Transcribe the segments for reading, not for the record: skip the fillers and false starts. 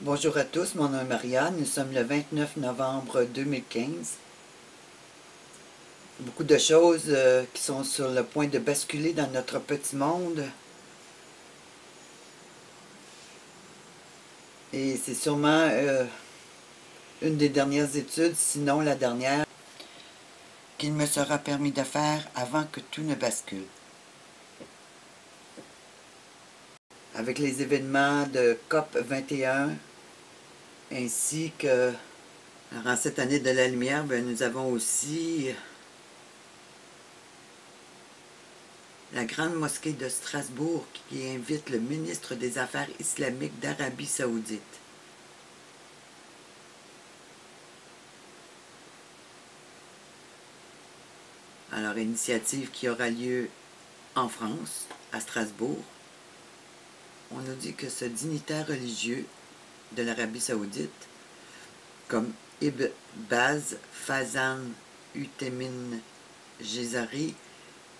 Bonjour à tous, mon nom est Marianne, nous sommes le 29 novembre 2015. Beaucoup de choses qui sont sur le point de basculer dans notre petit monde. Et c'est sûrement une des dernières études, sinon la dernière, qu'il me sera permis de faire avant que tout ne bascule. Avec les événements de COP 21, ainsi que, alors en cette année de la lumière, nous avons aussi la grande mosquée de Strasbourg qui invite le ministre des Affaires islamiques d'Arabie Saoudite. Alors, initiative qui aura lieu en France, à Strasbourg. On nous dit que ce dignitaire religieux de l'Arabie Saoudite, comme Ibn Baz, Fazan, Uthemin, Jezari,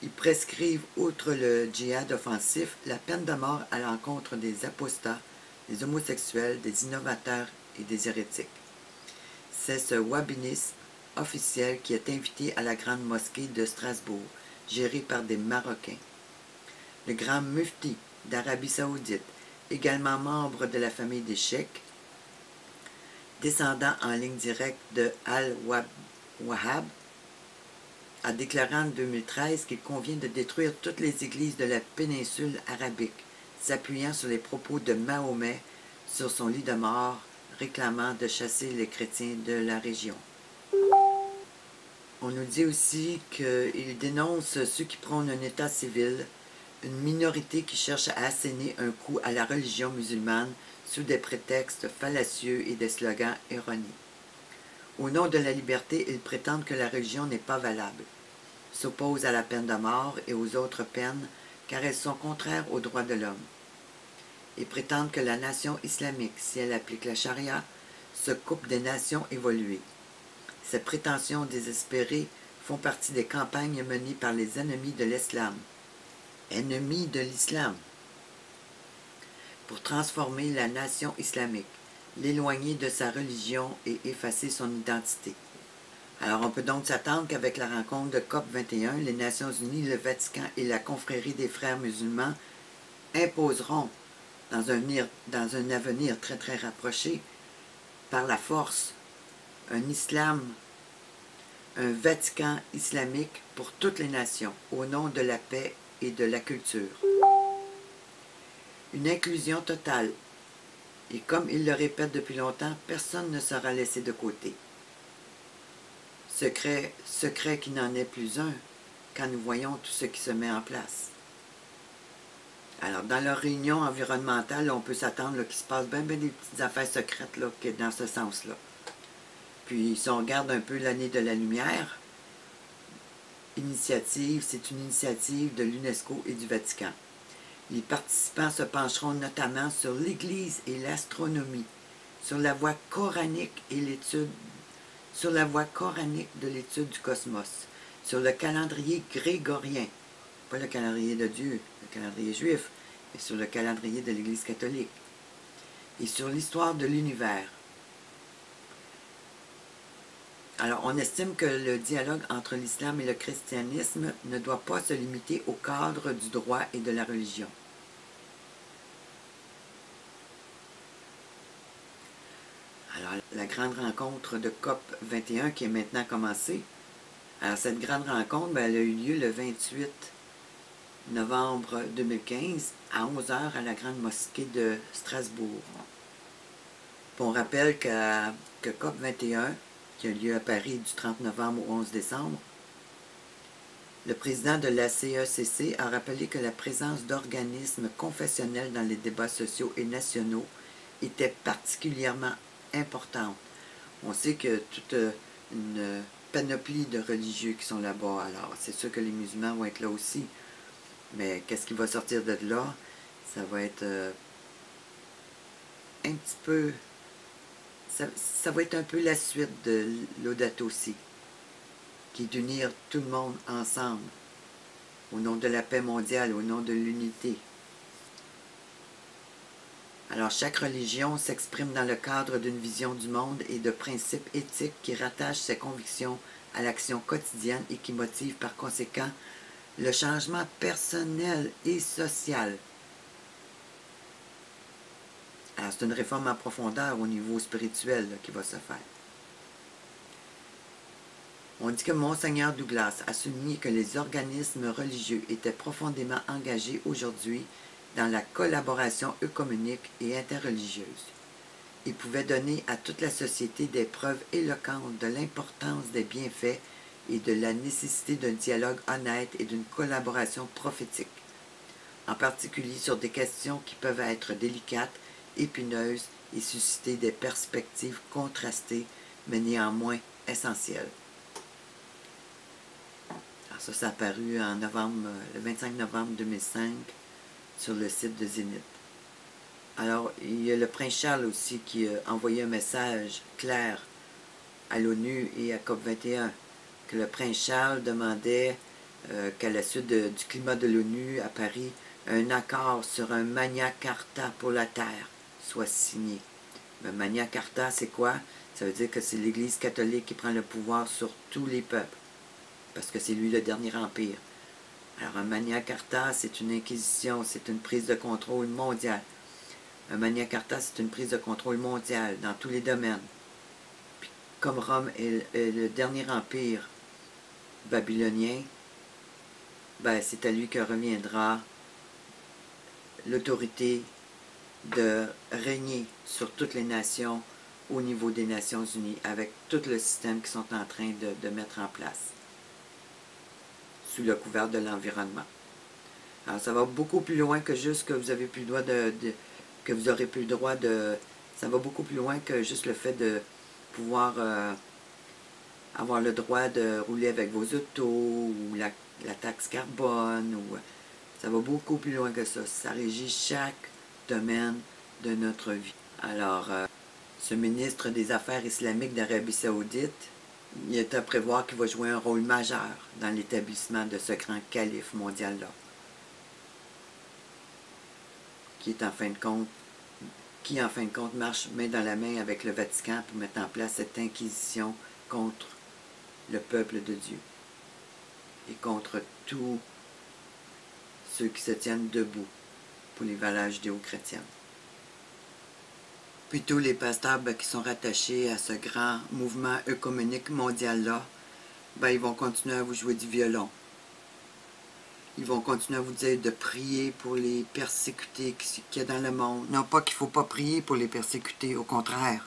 ils prescrivent, outre le djihad offensif, la peine de mort à l'encontre des apostats, des homosexuels, des innovateurs et des hérétiques. C'est ce wahhabisme officiel qui est invité à la grande mosquée de Strasbourg, gérée par des Marocains. Le grand mufti d'Arabie Saoudite, également membre de la famille des Cheikhs, descendant en ligne directe de Al-Wahhab, a déclaré en 2013 qu'il convient de détruire toutes les églises de la péninsule arabique, s'appuyant sur les propos de Mahomet sur son lit de mort, réclamant de chasser les chrétiens de la région. On nous dit aussi qu'il dénonce ceux qui prônent un état civil, une minorité qui cherche à asséner un coup à la religion musulmane sous des prétextes fallacieux et des slogans erronés. Au nom de la liberté, ils prétendent que la religion n'est pas valable, s'opposent à la peine de mort et aux autres peines car elles sont contraires aux droits de l'homme, et prétendent que la nation islamique, si elle applique la charia, se coupe des nations évoluées. Ces prétentions désespérées font partie des campagnes menées par les ennemis de l'islam, pour transformer la nation islamique, l'éloigner de sa religion et effacer son identité. Alors on peut donc s'attendre qu'avec la rencontre de COP 21, les Nations Unies, le Vatican et la confrérie des frères musulmans imposeront, dans un avenir très très rapproché, par la force, un Vatican islamique pour toutes les nations, au nom de la paix et de la culture. Une inclusion totale, et comme il le répète depuis longtemps, personne ne sera laissé de côté. Secret qui n'en est plus un, quand nous voyons tout ce qui se met en place. Alors, dans leur réunion environnementale, on peut s'attendre qu'il se passe bien des petites affaires secrètes là, dans ce sens-là. Puis, si on regarde un peu l'année de la lumière, c'est une initiative de l'UNESCO et du Vatican. Les participants se pencheront notamment sur l'Église et l'astronomie, sur la voie coranique de l'étude du cosmos, sur le calendrier grégorien, pas le calendrier de Dieu, le calendrier juif, mais sur le calendrier de l'Église catholique, et sur l'histoire de l'univers. Alors, on estime que le dialogue entre l'islam et le christianisme ne doit pas se limiter au cadre du droit et de la religion. Alors, la grande rencontre de COP 21 qui est maintenant commencée. Alors, cette grande rencontre, elle a eu lieu le 28 novembre 2015 à 11 h à la grande mosquée de Strasbourg. Puis on rappelle que COP 21, qui a lieu à Paris du 30 novembre au 11 décembre, le président de la CECC a rappelé que la présence d'organismes confessionnels dans les débats sociaux et nationaux était particulièrement importante. On sait que toute une panoplie de religieux qui sont là-bas, alors c'est sûr que les musulmans vont être là aussi, mais qu'est-ce qui va sortir de là? Ça va être un petit peu... Ça va être un peu la suite de Laudato Si, qui est d'unir tout le monde ensemble, au nom de la paix mondiale, au nom de l'unité. Alors, chaque religion s'exprime dans le cadre d'une vision du monde et de principes éthiques qui rattachent ses convictions à l'action quotidienne et qui motivent par conséquent le changement personnel et social. Alors, c'est une réforme en profondeur au niveau spirituel là, qui va se faire. On dit que Monseigneur Douglas a souligné que les organismes religieux étaient profondément engagés aujourd'hui dans la collaboration œcuménique et interreligieuse. Ils pouvaient donner à toute la société des preuves éloquentes de l'importance des bienfaits et de la nécessité d'un dialogue honnête et d'une collaboration prophétique, en particulier sur des questions qui peuvent être délicates, épineuses et susciter des perspectives contrastées, mais néanmoins essentielles. Alors ça a apparu en novembre, le 25 novembre 2005 sur le site de Zénith. Alors, il y a le prince Charles aussi qui a envoyé un message clair à l'ONU et à COP21, que le prince Charles demandait qu'à la suite du climat de l'ONU à Paris, un accord sur un Magna Carta pour la Terre soit signé. Le Magna Carta, c'est quoi? Ça veut dire que c'est l'Église catholique qui prend le pouvoir sur tous les peuples, parce que c'est lui le dernier empire. Alors, un Magna Carta, c'est une inquisition, c'est une prise de contrôle mondiale. Un Magna Carta, c'est une prise de contrôle mondiale dans tous les domaines. Puis, comme Rome est le dernier empire babylonien, ben, c'est à lui que reviendra l'autorité de régner sur toutes les nations au niveau des Nations Unies, avec tout le système qu'ils sont en train de mettre en place, sous le couvert de l'environnement. Alors, ça va beaucoup plus loin que juste que vous avez plus le droit que vous aurez plus le droit de... Ça va beaucoup plus loin que juste le fait de pouvoir avoir le droit de rouler avec vos autos, ou la taxe carbone, ou... Ça va beaucoup plus loin que ça. Ça régit chaque domaine de notre vie. Alors, ce ministre des Affaires islamiques d'Arabie Saoudite, il est à prévoir qu'il va jouer un rôle majeur dans l'établissement de ce grand calife mondial-là, qui en fin de compte marche main dans la main avec le Vatican pour mettre en place cette inquisition contre le peuple de Dieu et contre tous ceux qui se tiennent debout pour les valeurs judéo-chrétiennes. Puis tous les pasteurs qui sont rattachés à ce grand mouvement œcuménique mondial-là, ils vont continuer à vous jouer du violon. Ils vont continuer à vous dire de prier pour les persécutés qu'il y a dans le monde. Non pas qu'il ne faut pas prier pour les persécutés, au contraire.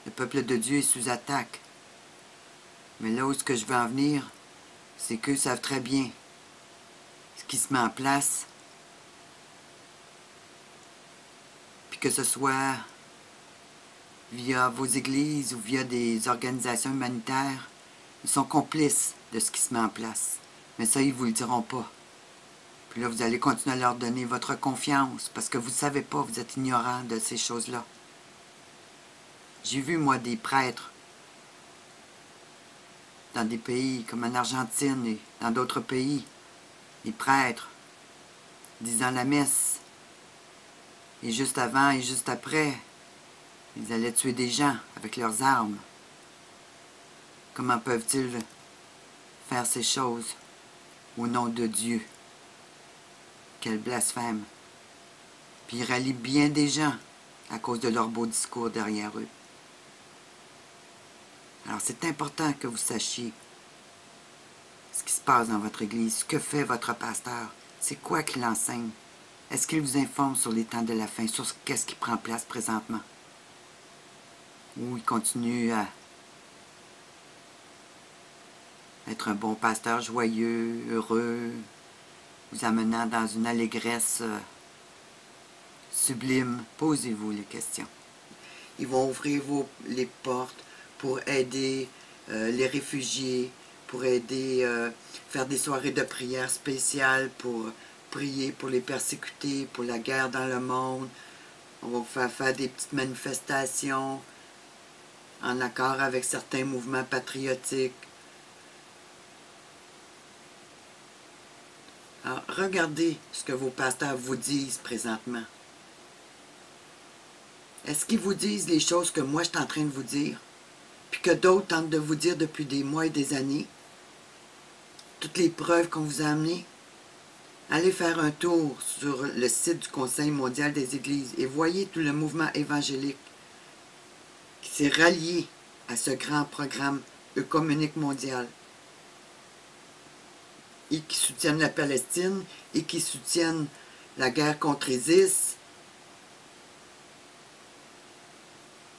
Le peuple de Dieu est sous attaque. Mais là où ce que je veux en venir, c'est qu'eux savent très bien ce qui se met en place. Puis que ce soit via vos églises ou via des organisations humanitaires, ils sont complices de ce qui se met en place. Mais ça, ils ne vous le diront pas. Puis là, vous allez continuer à leur donner votre confiance parce que vous ne savez pas, vous êtes ignorant de ces choses-là. J'ai vu, moi, des prêtres dans des pays comme en Argentine et dans d'autres pays, des prêtres disant la messe. Et juste avant et juste après, ils allaient tuer des gens avec leurs armes. Comment peuvent-ils faire ces choses au nom de Dieu? Quel blasphème! Puis ils rallient bien des gens à cause de leurs beaux discours derrière eux. Alors c'est important que vous sachiez ce qui se passe dans votre église, ce que fait votre pasteur, c'est quoi qu'il enseigne. Est-ce qu'il vous informe sur les temps de la fin, sur qu'est-ce qui prend place présentement? Ou il continue à être un bon pasteur joyeux, heureux, vous amenant dans une allégresse sublime? Posez-vous les questions. Ils vont ouvrir les portes pour aider les réfugiés, pour aider, faire des soirées de prière spéciales pour prier pour les persécutés, pour la guerre dans le monde. On va faire des petites manifestations en accord avec certains mouvements patriotiques. Alors, regardez ce que vos pasteurs vous disent présentement. Est-ce qu'ils vous disent les choses que moi je suis en train de vous dire, puis que d'autres tentent de vous dire depuis des mois et des années? Toutes les preuves qu'on vous a amenées? Allez faire un tour sur le site du Conseil mondial des Églises et voyez tout le mouvement évangélique qui s'est rallié à ce grand programme œcuménique mondial et qui soutiennent la Palestine et qui soutiennent la guerre contre ISIS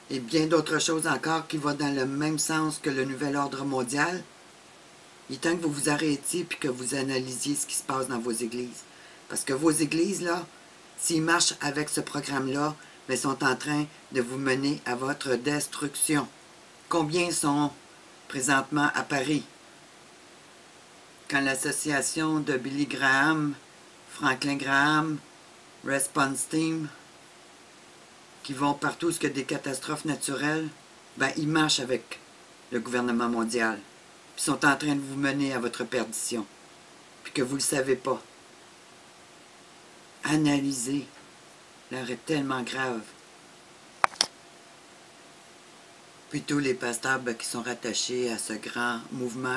et bien d'autres choses encore qui vont dans le même sens que le nouvel ordre mondial. Il est temps que vous vous arrêtiez et que vous analysiez ce qui se passe dans vos églises. Parce que vos églises, là, s'ils marchent avec ce programme-là, mais sont en train de vous mener à votre destruction. Combien sont présentement à Paris? Quand l'association de Billy Graham, Franklin Graham, Response Team, qui vont partout où il y a des catastrophes naturelles, ben ils marchent avec le gouvernement mondial. Puis sont en train de vous mener à votre perdition. Puis que vous ne le savez pas. Analysez. L'heure est tellement grave. Puis tous les pasteurs qui sont rattachés à ce grand mouvement